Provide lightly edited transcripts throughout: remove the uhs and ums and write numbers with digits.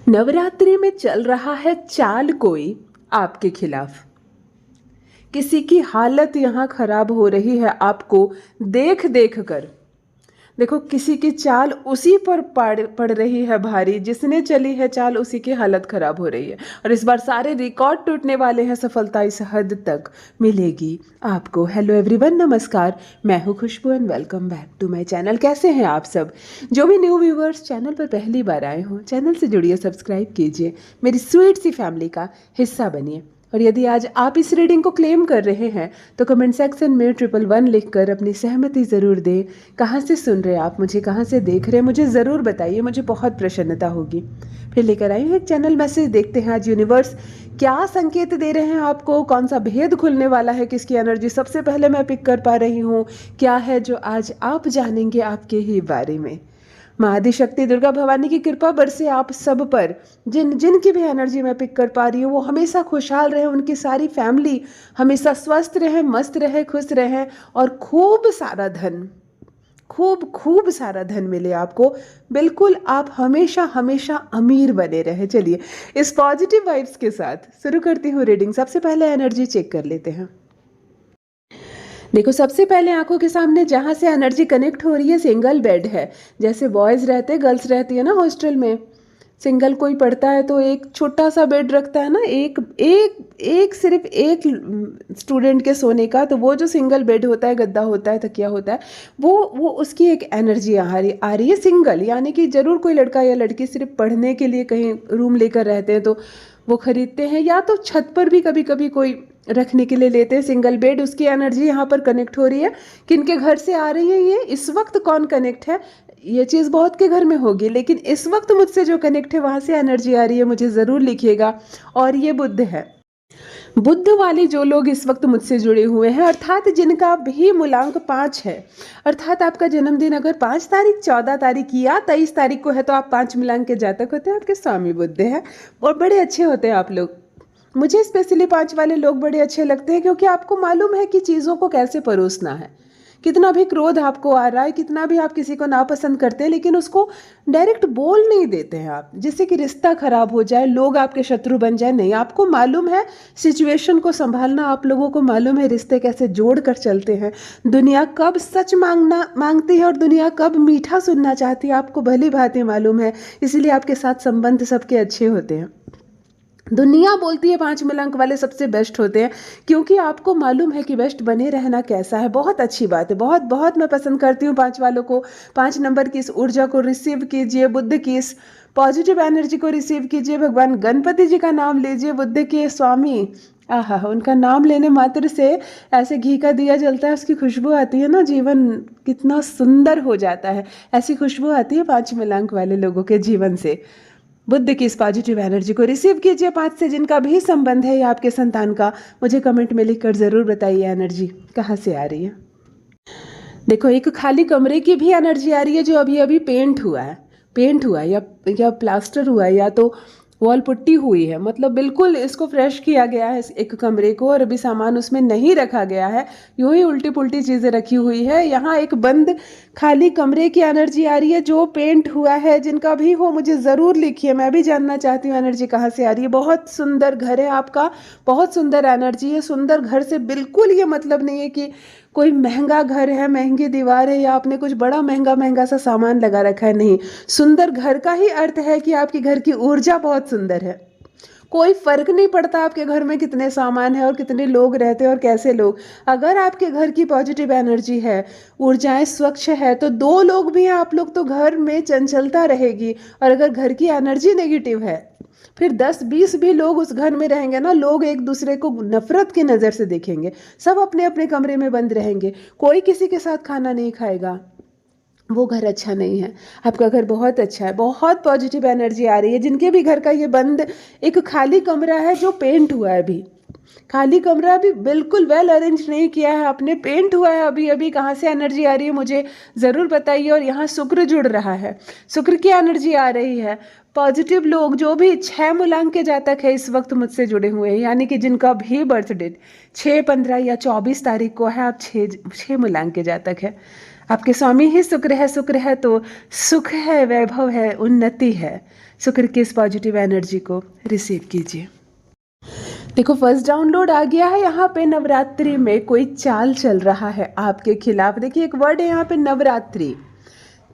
नवरात्रि में चल रहा है चाल कोई आपके खिलाफ। किसी की हालत यहाँ खराब हो रही है आपको देख देख कर। देखो, किसी की चाल उसी पर पड़ रही है भारी, जिसने चली है चाल उसी की हालत खराब हो रही है। और इस बार सारे रिकॉर्ड टूटने वाले हैं, सफलता इस हद तक मिलेगी आपको। हेलो एवरीवन, नमस्कार, मैं हूँ Khushboo and welcome back to my channel. कैसे हैं आप सब? जो भी न्यू व्यूवर्स चैनल पर पहली बार आए हों, चैनल से जुड़िए, सब्सक्राइब कीजिए, मेरी स्वीट सी फैमिली का हिस्सा बनिए। और यदि आज आप इस रीडिंग को क्लेम कर रहे हैं तो कमेंट सेक्शन में 111 लिखकर अपनी सहमति ज़रूर दें। कहाँ से सुन रहे हैं आप मुझे, कहाँ से देख रहे हैं, मुझे ज़रूर बताइए, मुझे बहुत प्रसन्नता होगी। फिर लेकर आई हूँ एक चैनल मैसेज, देखते हैं आज यूनिवर्स क्या संकेत दे रहे हैं आपको, कौन सा भेद खुलने वाला है, किसकी एनर्जी सबसे पहले मैं पिक कर पा रही हूँ, क्या है जो आज आप जानेंगे आपके ही बारे में। माँ आदिशक्ति दुर्गा भवानी की कृपा बरसे आप सब पर। जिनकी भी एनर्जी मैं पिक कर पा रही हूँ वो हमेशा खुशहाल रहे, उनकी सारी फैमिली हमेशा स्वस्थ रहे, मस्त रहे, खुश रहे और खूब सारा धन, खूब सारा धन मिले आपको। बिल्कुल आप हमेशा हमेशा अमीर बने रहे। चलिए इस पॉजिटिव वाइब्स के साथ शुरू करती हूँ रीडिंग। सबसे पहले एनर्जी चेक कर लेते हैं। देखो, सबसे पहले आंखों के सामने जहाँ से एनर्जी कनेक्ट हो रही है, सिंगल बेड है। जैसे बॉयज़ रहते हैं, गर्ल्स रहती है ना हॉस्टल में, सिंगल कोई पढ़ता है तो एक छोटा सा बेड रखता है ना, एक एक एक सिर्फ एक स्टूडेंट के सोने का। तो वो जो सिंगल बेड होता है, गद्दा होता है, तकिया होता है, वो उसकी एक एनर्जी आ रही है सिंगल। यानी कि ज़रूर कोई लड़का या लड़की सिर्फ पढ़ने के लिए कहीं रूम लेकर रहते हैं तो वो खरीदते हैं, या तो छत पर भी कभी कभी कोई रखने के लिए लेते हैं सिंगल बेड। उसकी एनर्जी यहाँ पर कनेक्ट हो रही है। किनके घर से आ रही है ये, इस वक्त कौन कनेक्ट है, ये चीज़ बहुत के घर में होगी, लेकिन इस वक्त मुझसे जो कनेक्ट है वहाँ से एनर्जी आ रही है, मुझे ज़रूर लिखिएगा। और ये बुध है। बुध वाले जो लोग इस वक्त मुझसे जुड़े हुए हैं, अर्थात जिनका भी मूलांक 5 है, अर्थात आपका जन्मदिन अगर 5 तारीख, 14 तारीख या 23 तारीख को है तो आप 5 मूलांक के जातक होते हैं। आपके स्वामी बुध है और बड़े अच्छे होते हैं आप लोग। मुझे स्पेशली 5 वाले लोग बड़े अच्छे लगते हैं क्योंकि आपको मालूम है कि चीज़ों को कैसे परोसना है। कितना भी क्रोध आपको आ रहा है, कितना भी आप किसी को नापसंद करते हैं, लेकिन उसको डायरेक्ट बोल नहीं देते हैं आप, जिससे कि रिश्ता खराब हो जाए, लोग आपके शत्रु बन जाए। नहीं, आपको मालूम है सिचुएशन को संभालना, आप लोगों को मालूम है रिश्ते कैसे जोड़ कर चलते हैं, दुनिया कब सच मांगती है और दुनिया कब मीठा सुनना चाहती है, आपको भली भांति मालूम है। इसलिए आपके साथ संबंध सबके अच्छे होते हैं। दुनिया बोलती है 5 मूलांक वाले सबसे बेस्ट होते हैं, क्योंकि आपको मालूम है कि बेस्ट बने रहना कैसा है। बहुत अच्छी बात है, बहुत बहुत मैं पसंद करती हूँ 5 वालों को। 5 नंबर की इस ऊर्जा को रिसीव कीजिए, बुद्ध की इस पॉजिटिव एनर्जी को रिसीव कीजिए। भगवान गणपति जी का नाम लीजिए, बुद्ध के स्वामी। आहा, उनका नाम लेने मात्र से ऐसे घी का दिया जलता है, उसकी खुशबू आती है ना, जीवन कितना सुंदर हो जाता है। ऐसी खुशबू आती है 5 मूलांक वाले लोगों के जीवन से। बुद्ध की इस पॉजिटिव एनर्जी को रिसीव कीजिए। 5 से जिनका भी संबंध है या आपके संतान का, मुझे कमेंट में लिखकर ज़रूर बताइए एनर्जी कहाँ से आ रही है। देखो, एक खाली कमरे की भी एनर्जी आ रही है जो अभी अभी पेंट हुआ है या प्लास्टर हुआ है, या तो वॉल पुट्टी हुई है, मतलब बिल्कुल इसको फ्रेश किया गया है एक कमरे को, और अभी सामान उसमें नहीं रखा गया है, यूं ही उल्टी पुल्टी चीज़ें रखी हुई है। यहाँ एक बंद खाली कमरे की एनर्जी आ रही है जो पेंट हुआ है। जिनका भी हो मुझे ज़रूर लिखिए, मैं भी जानना चाहती हूँ एनर्जी कहाँ से आ रही है। बहुत सुंदर घर है आपका, बहुत सुंदर एनर्जी है। सुंदर घर से बिल्कुल ये मतलब नहीं है कि कोई महंगा घर है, महंगी दीवार है, या आपने कुछ बड़ा महंगा सा सामान लगा रखा है। नहीं, सुंदर घर का ही अर्थ है कि आपके घर की ऊर्जा बहुत सुंदर है। कोई फर्क नहीं पड़ता आपके घर में कितने सामान है और कितने लोग रहते हैं और कैसे लोग। अगर आपके घर की पॉजिटिव एनर्जी है, ऊर्जाएं स्वच्छ है, तो 2 लोग भी हैं आप लोग तो घर में चंचलता रहेगी। और अगर घर की एनर्जी नेगेटिव है, फिर 10-20 भी लोग उस घर में रहेंगे ना, लोग एक दूसरे को नफरत की नज़र से देखेंगे, सब अपने अपने कमरे में बंद रहेंगे, कोई किसी के साथ खाना नहीं खाएगा। वो घर अच्छा नहीं है। आपका घर बहुत अच्छा है, बहुत पॉजिटिव एनर्जी आ रही है। जिनके भी घर का ये बंद एक खाली कमरा है जो पेंट हुआ है, अभी खाली कमरा भी बिल्कुल वेल अरेंज नहीं किया है आपने, पेंट हुआ है अभी अभी, कहाँ से एनर्जी आ रही है मुझे ज़रूर बताइए। और यहाँ शुक्र जुड़ रहा है, शुक्र की एनर्जी आ रही है। पॉजिटिव लोग जो भी 6 मूलांक के जातक है इस वक्त मुझसे जुड़े हुए हैं, यानी कि जिनका भी बर्थ डेट 6, 15 या 24 तारीख को है, आप 6 मूलांक के जातक है। आपके स्वामी ही शुक्र है तो सुख है, वैभव है, उन्नति है। शुक्र की इस पॉजिटिव एनर्जी को रिसीव कीजिए। देखो फर्स्ट डाउनलोड आ गया है। यहाँ पे नवरात्रि में कोई चाल चल रहा है आपके खिलाफ। देखिए एक वर्ड है यहाँ पे नवरात्रि,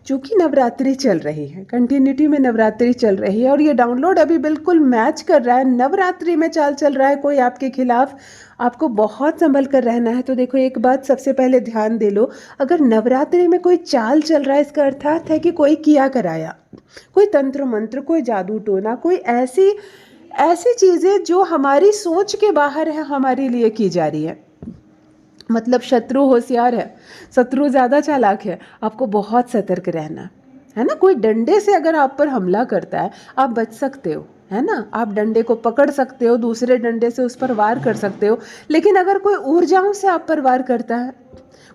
चूँकि नवरात्रि चल रही है, कंटिन्यूटी में नवरात्रि चल रही है और ये डाउनलोड अभी बिल्कुल मैच कर रहा है। नवरात्रि में चाल चल रहा है कोई आपके खिलाफ, आपको बहुत संभल कर रहना है। तो देखो एक बात सबसे पहले ध्यान दे लो, अगर नवरात्रि में कोई चाल चल रहा है इसका अर्थात है कि कोई किया कराया, कोई तंत्र मंत्र, कोई जादू टोना, कोई ऐसी ऐसी चीज़ें जो हमारी सोच के बाहर है हमारे लिए की जा रही है। मतलब शत्रु होशियार है, शत्रु ज़्यादा चालाक है, आपको बहुत सतर्क रहना है ना। कोई डंडे से अगर आप पर हमला करता है आप बच सकते हो, है ना, आप डंडे को पकड़ सकते हो, दूसरे डंडे से उस पर वार कर सकते हो। लेकिन अगर कोई ऊर्जाओं से आप पर वार करता है,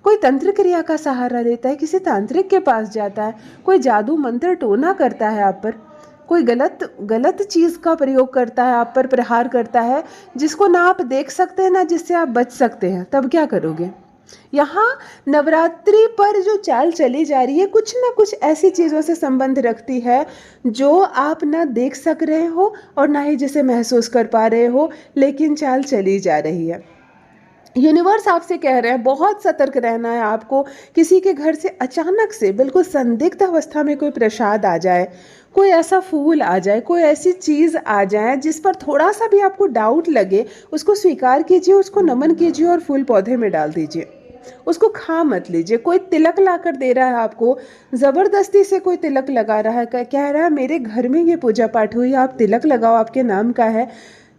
कोई तंत्र क्रिया का सहारा लेता है, किसी तांत्रिक के पास जाता है, कोई जादू मंत्र टोना करता है आप पर, कोई गलत चीज़ का प्रयोग करता है, आप पर प्रहार करता है जिसको ना आप देख सकते हैं ना जिससे आप बच सकते हैं, तब क्या करोगे। यहाँ नवरात्रि पर जो चाल चली जा रही है कुछ ना कुछ ऐसी चीज़ों से संबंध रखती है जो आप ना देख सक रहे हो और ना ही जिसे महसूस कर पा रहे हो, लेकिन चाल चली जा रही है। यूनिवर्स आपसे कह रहे हैं बहुत सतर्क रहना है आपको। किसी के घर से अचानक से बिल्कुल संदिग्ध अवस्था में कोई प्रसाद आ जाए, कोई ऐसा फूल आ जाए, कोई ऐसी चीज़ आ जाए जिस पर थोड़ा सा भी आपको डाउट लगे, उसको स्वीकार कीजिए, उसको नमन कीजिए और फूल पौधे में डाल दीजिए। उसको खा मत लीजिए। कोई तिलक ला कर दे रहा है आपको, ज़बरदस्ती से कोई तिलक लगा रहा है, कह रहा है मेरे घर में ये पूजा पाठ हुई, आप तिलक लगाओ, आपके नाम का है,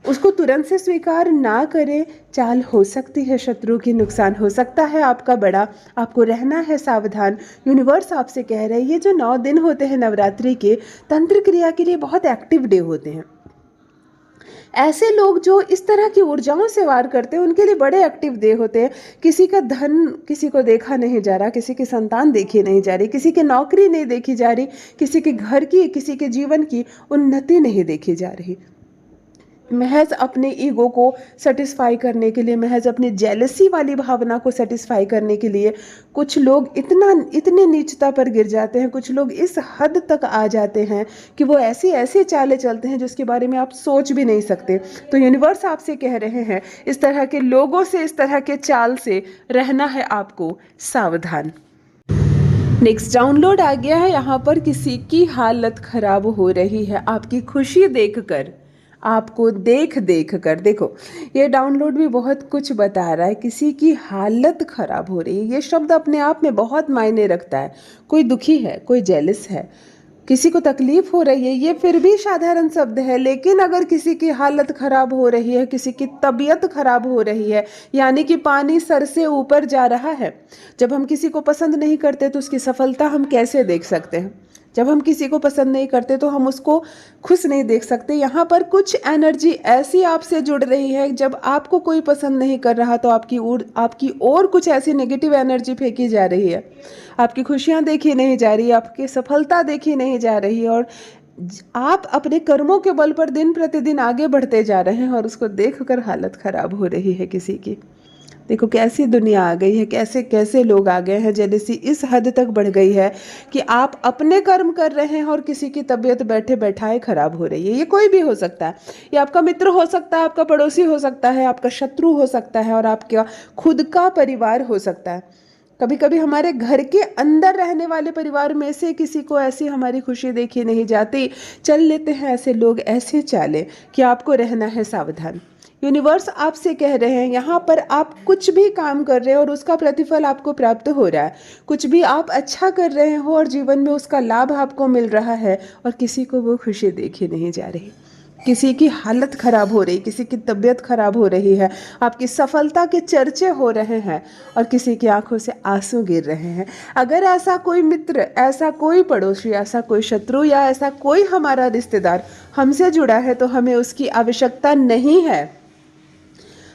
उसको तुरंत से स्वीकार ना करें। चाल हो सकती है शत्रु की, नुकसान हो सकता है आपका बड़ा, आपको रहना है सावधान। यूनिवर्स आपसे कह रहे हैं ये जो 9 दिन होते हैं नवरात्रि के, तंत्र क्रिया के लिए बहुत एक्टिव डे होते हैं। ऐसे लोग जो इस तरह की ऊर्जाओं से वार करते हैं उनके लिए बड़े एक्टिव डे होते हैं। किसी का धन किसी को देखा नहीं जा रहा, किसी की संतान देखी नहीं जा रही, किसी की नौकरी नहीं देखी जा रही, किसी के घर की, किसी के जीवन की उन्नति नहीं देखी जा रही। महज अपने ईगो को सेटिस्फाई करने के लिए, महज अपनी जेलसी वाली भावना को सेटिस्फाई करने के लिए कुछ लोग इतने नीचता पर गिर जाते हैं, कुछ लोग इस हद तक आ जाते हैं कि वो ऐसी ऐसी चालें चलते हैं जिसके बारे में आप सोच भी नहीं सकते। तो यूनिवर्स आपसे कह रहे हैं इस तरह के लोगों से, इस तरह के चाल से रहना है आपको सावधान। नेक्स्ट डाउनलोड आ गया है। यहाँ पर किसी की हालत खराब हो रही है आपकी खुशी देखकर, आपको देख कर। देखो ये डाउनलोड भी बहुत कुछ बता रहा है, किसी की हालत खराब हो रही है। ये शब्द अपने आप में बहुत मायने रखता है। कोई दुखी है, कोई जेलस है, किसी को तकलीफ हो रही है, ये फिर भी साधारण शब्द है। लेकिन अगर किसी की हालत खराब हो रही है, किसी की तबीयत खराब हो रही है, यानी कि पानी सर से ऊपर जा रहा है। जब हम किसी को पसंद नहीं करते तो उसकी सफलता हम कैसे देख सकते हैं। जब हम किसी को पसंद नहीं करते तो हम उसको खुश नहीं देख सकते। यहाँ पर कुछ एनर्जी ऐसी आपसे जुड़ रही है, जब आपको कोई पसंद नहीं कर रहा तो आपकी और कुछ ऐसी नेगेटिव एनर्जी फेंकी जा रही है। आपकी खुशियाँ देखी नहीं जा रही, आपकी सफलता देखी नहीं जा रही, और आप अपने कर्मों के बल पर दिन प्रतिदिन आगे बढ़ते जा रहे हैं और उसको देखकर हालत खराब हो रही है किसी की। देखो कैसी दुनिया आ गई है, कैसे कैसे लोग आ गए हैं। जेलसी इस हद तक बढ़ गई है कि आप अपने कर्म कर रहे हैं और किसी की तबीयत बैठे बैठाए खराब हो रही है। ये कोई भी हो सकता है, ये आपका मित्र हो सकता है, आपका पड़ोसी हो सकता है, आपका शत्रु हो सकता है, और आपका खुद का परिवार हो सकता है। कभी कभी हमारे घर के अंदर रहने वाले परिवार में से किसी को ऐसी हमारी खुशी देखी नहीं जाती। चल लेते हैं ऐसे लोग, ऐसे चाले कि आपको रहना है सावधान। यूनिवर्स आपसे कह रहे हैं यहाँ पर आप कुछ भी काम कर रहे हो और उसका प्रतिफल आपको प्राप्त हो रहा है। कुछ भी आप अच्छा कर रहे हो और जीवन में उसका लाभ आपको मिल रहा है, और किसी को वो खुशी देखी नहीं जा रही। किसी की हालत खराब हो रही, किसी की तबीयत खराब हो रही है, आपकी सफलता के चर्चे हो रहे हैं और किसी की आंखों से आंसू गिर रहे हैं। अगर ऐसा कोई मित्र, ऐसा कोई पड़ोसी, ऐसा कोई शत्रु या ऐसा कोई हमारा रिश्तेदार हमसे जुड़ा है तो हमें उसकी आवश्यकता नहीं है।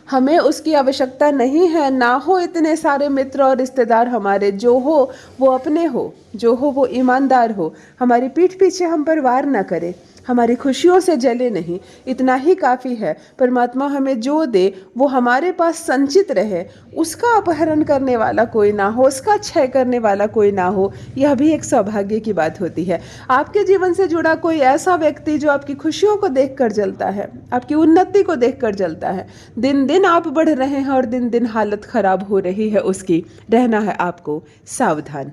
हमें उसकी आवश्यकता नहीं है। ना हो इतने सारे मित्र और रिश्तेदार हमारे, जो हो वो अपने हो, जो हो वो ईमानदार हो, हमारी पीठ पीछे हम पर वार ना करे, हमारी खुशियों से जले नहीं, इतना ही काफ़ी है। परमात्मा हमें जो दे वो हमारे पास संचित रहे, उसका अपहरण करने वाला कोई ना हो, उसका क्षय करने वाला कोई ना हो, यह भी एक सौभाग्य की बात होती है। आपके जीवन से जुड़ा कोई ऐसा व्यक्ति जो आपकी खुशियों को देखकर जलता है, आपकी उन्नति को देखकर जलता है, दिन दिन आप बढ़ रहे हैं और दिन दिन हालत खराब हो रही है उसकी, रहना है आपको सावधान।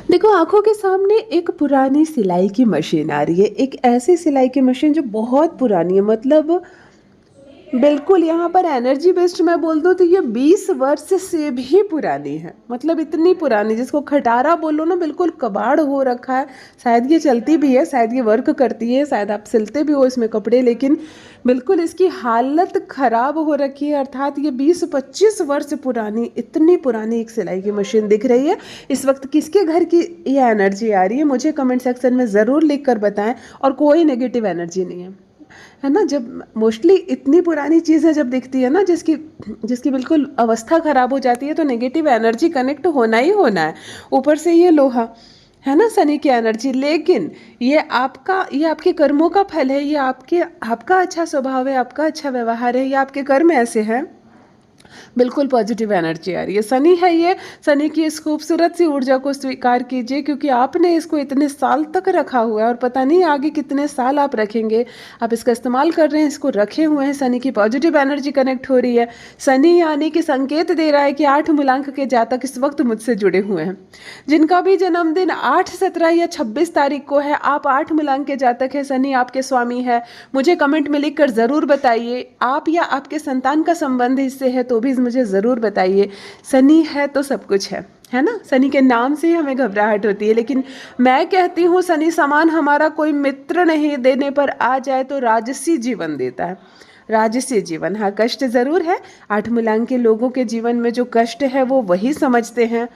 देखो, आंखों के सामने एक पुरानी सिलाई की मशीन आ रही है, एक ऐसी सिलाई की मशीन जो बहुत पुरानी है, मतलब बिल्कुल यहाँ पर एनर्जी बेस्ड मैं बोल दूँ तो ये 20 वर्ष से भी पुरानी है, मतलब इतनी पुरानी जिसको खटारा बोलो ना, बिल्कुल कबाड़ हो रखा है। शायद ये चलती भी है, शायद ये वर्क करती है, शायद आप सिलते भी हो इसमें कपड़े, लेकिन बिल्कुल इसकी हालत ख़राब हो रखी है। अर्थात ये 20-25 वर्ष पुरानी, इतनी पुरानी एक सिलाई की मशीन दिख रही है। इस वक्त किसके घर की ये एनर्जी आ रही है मुझे कमेंट सेक्शन में ज़रूर लिख कर बताएं। और कोई नेगेटिव एनर्जी नहीं है ना। जब मोस्टली इतनी पुरानी चीज़ें जब दिखती है ना, जिसकी बिल्कुल अवस्था ख़राब हो जाती है, तो नेगेटिव एनर्जी कनेक्ट होना ही होना है। ऊपर से ये लोहा है ना, शनि की एनर्जी, लेकिन ये आपके कर्मों का फल है, ये आपका अच्छा स्वभाव है, आपका अच्छा व्यवहार है, ये आपके कर्म ऐसे हैं। बिल्कुल पॉजिटिव एनर्जी आ रही है। शनि है ये, शनि की इस खूबसूरत सी ऊर्जा को स्वीकार कीजिए, क्योंकि आपने इसको इतने साल तक रखा हुआ है और पता नहीं आगे कितने साल आप रखेंगे। आप इसका इस्तेमाल कर रहे हैं, इसको रखे हुए हैं। शनि की पॉजिटिव एनर्जी कनेक्ट हो रही है। शनि यानी कि संकेत दे रहा है कि 8 मूलांक के जातक इस वक्त मुझसे जुड़े हुए हैं। जिनका भी जन्मदिन 8, 17 या 26 तारीख को है, आप 8 मूलांक के जातक है, शनि आपके स्वामी है। मुझे कमेंट में लिख कर ज़रूर बताइए, आप या आपके संतान का संबंध इससे है तो भी मुझे ज़रूर बताइए। शनि है तो सब कुछ है ना। शनि के नाम से ही हमें घबराहट होती है, लेकिन मैं कहती हूँ शनि समान हमारा कोई मित्र नहीं, देने पर आ जाए तो राजसी जीवन देता है। राजसी जीवन, हाँ कष्ट ज़रूर है। 8 मूलांक के लोगों के जीवन में जो कष्ट है वो वही समझते हैं।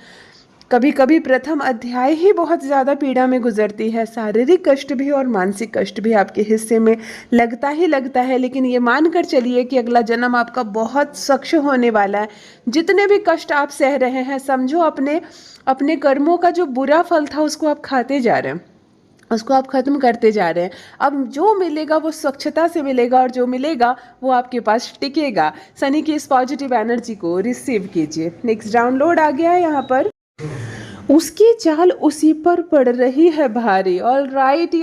कभी कभी प्रथम अध्याय ही बहुत ज़्यादा पीड़ा में गुजरती है, शारीरिक कष्ट भी और मानसिक कष्ट भी आपके हिस्से में लगता ही लगता है। लेकिन ये मानकर चलिए कि अगला जन्म आपका बहुत सख्त होने वाला है। जितने भी कष्ट आप सह रहे हैं, समझो अपने कर्मों का जो बुरा फल था उसको आप खाते जा रहे हैं, उसको आप ख़त्म करते जा रहे हैं। अब जो मिलेगा वो स्वच्छता से मिलेगा, और जो मिलेगा वो आपके पास टिकेगा। शनि की इस पॉजिटिव एनर्जी को रिसीव कीजिए। नेक्स्ट डाउनलोड आ गया है यहाँ पर। उसकी चाल उसी पर पड़ रही है भारी। ऑल राइट,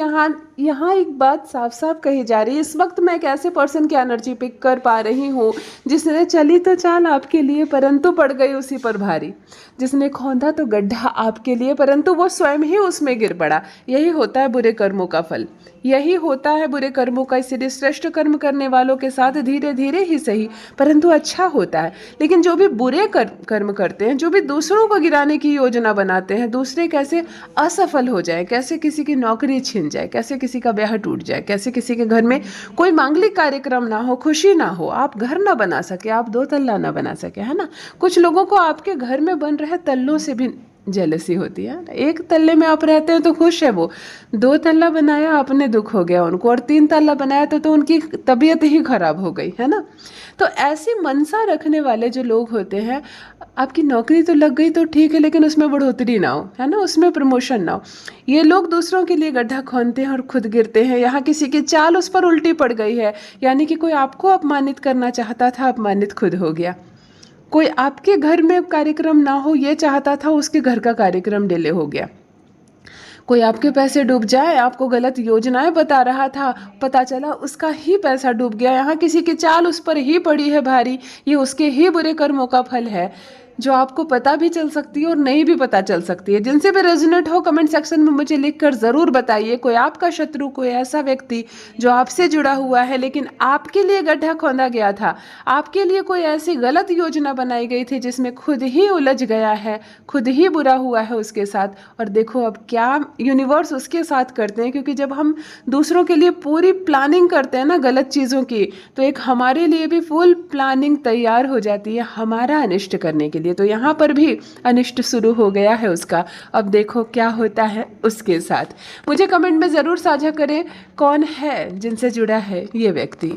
यहाँ एक बात साफ साफ कही जा रही है। इस वक्त मैं एक ऐसे पर्सन की एनर्जी पिक कर पा रही हूँ जिसने चली तो चाल आपके लिए परंतु पड़ गई उसी पर भारी। जिसने खोदा तो गड्ढा आपके लिए परंतु वो स्वयं ही उसमें गिर पड़ा। यही होता है बुरे कर्मों का फल, यही होता है बुरे कर्मों का। इसलिए श्रेष्ठ कर्म करने वालों के साथ धीरे धीरे ही सही परंतु अच्छा होता है। लेकिन जो भी बुरे कर्म करते हैं, जो भी दूसरों को गिराने की योजना बनाते हैं, दूसरे कैसे असफल हो जाए, कैसे किसी की नौकरी छिन जाए, कैसे किसी का ब्याह टूट जाए, कैसे किसी के घर में कोई मांगलिक कार्यक्रम ना हो, खुशी ना हो, आप घर ना बना सके, आप 2 तल्ला ना बना सके, है ना। कुछ लोगों को आपके घर में बन रहे तल्लों से भी जेलसी होती है। 1 तल्ले में आप रहते हैं तो खुश है वो, 2 तल्ला बनाया आपने दुख हो गया उनको, और 3 तल्ला बनाया तो उनकी तबीयत ही खराब हो गई, है ना। तो ऐसी मनसा रखने वाले जो लोग होते हैं, आपकी नौकरी तो लग गई तो ठीक है, लेकिन उसमें बढ़ोतरी ना हो, है ना, उसमें प्रमोशन ना हो। ये लोग दूसरों के लिए गड्ढा खोदते हैं और खुद गिरते हैं। यहाँ किसी की चाल उस पर उल्टी पड़ गई है, यानी कि कोई आपको अपमानित करना चाहता था, अपमानित खुद हो गया। कोई आपके घर में कार्यक्रम ना हो ये चाहता था, उसके घर का कार्यक्रम डिले हो गया। कोई आपके पैसे डूब जाए, आपको गलत योजनाएं बता रहा था, पता चला उसका ही पैसा डूब गया। यहाँ किसी की चाल उस पर ही पड़ी है भारी। ये उसके ही बुरे कर्मों का फल है, जो आपको पता भी चल सकती है और नहीं भी पता चल सकती है। जिनसे भी रेजोनेट हो कमेंट सेक्शन में मुझे लिखकर ज़रूर बताइए। कोई आपका शत्रु, कोई ऐसा व्यक्ति जो आपसे जुड़ा हुआ है लेकिन आपके लिए गड्ढा खोदा गया था, आपके लिए कोई ऐसी गलत योजना बनाई गई थी जिसमें खुद ही उलझ गया है, खुद ही बुरा हुआ है उसके साथ। और देखो अब क्या यूनिवर्स उसके साथ करते हैं, क्योंकि जब हम दूसरों के लिए पूरी प्लानिंग करते हैं ना गलत चीज़ों की, तो एक हमारे लिए भी फुल प्लानिंग तैयार हो जाती है हमारा अनिष्ट करने के लिए। तो यहाँ पर भी अनिष्ट शुरू हो गया है उसका। अब देखो क्या होता है उसके साथ। मुझे कमेंट में ज़रूर साझा करें कौन है जिनसे जुड़ा है ये व्यक्ति।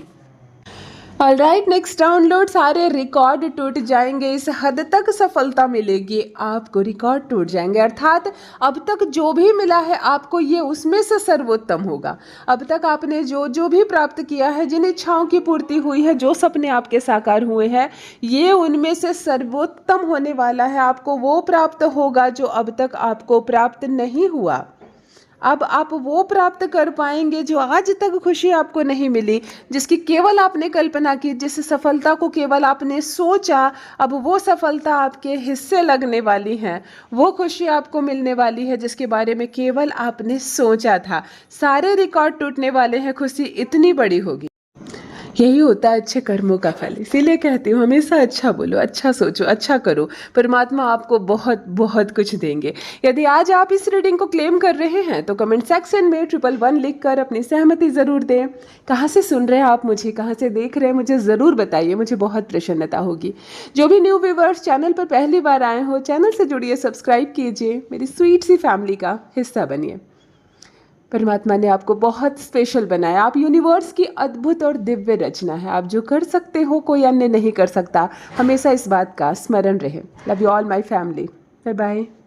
ऑलराइट, नेक्स्ट डाउनलोड, सारे रिकॉर्ड टूट जाएंगे, इस हद तक सफलता मिलेगी आपको, रिकॉर्ड टूट जाएंगे, अर्थात अब तक जो भी मिला है आपको ये उसमें से सर्वोत्तम होगा। अब तक आपने जो जो भी प्राप्त किया है, जिन इच्छाओं की पूर्ति हुई है, जो सपने आपके साकार हुए हैं, ये उनमें से सर्वोत्तम होने वाला है। आपको वो प्राप्त होगा जो अब तक आपको प्राप्त नहीं हुआ। अब आप वो प्राप्त कर पाएंगे जो आज तक खुशी आपको नहीं मिली, जिसकी केवल आपने कल्पना की, जिस सफलता को केवल आपने सोचा, अब वो सफलता आपके हिस्से लगने वाली है। वो खुशी आपको मिलने वाली है जिसके बारे में केवल आपने सोचा था। सारे रिकॉर्ड टूटने वाले हैं, खुशी इतनी बड़ी होगी। यही होता है अच्छे कर्मों का फल। इसीलिए कहती हूँ हमेशा अच्छा बोलो, अच्छा सोचो, अच्छा करो, परमात्मा आपको बहुत बहुत कुछ देंगे। यदि आज आप इस रीडिंग को क्लेम कर रहे हैं तो कमेंट सेक्शन में 111 लिख कर अपनी सहमति ज़रूर दें। कहाँ से सुन रहे हैं आप मुझे, कहाँ से देख रहे हैं, मुझे ज़रूर बताइए, मुझे बहुत प्रसन्नता होगी। जो भी न्यू व्यूवर्स चैनल पर पहली बार आए हो, चैनल से जुड़िए, सब्सक्राइब कीजिए, मेरी स्वीट सी फैमिली का हिस्सा बनिए। परमात्मा ने आपको बहुत स्पेशल बनाया। आप यूनिवर्स की अद्भुत और दिव्य रचना है। आप जो कर सकते हो कोई अन्य नहीं कर सकता। हमेशा इस बात का स्मरण रहे। Love you all my family. Bye bye.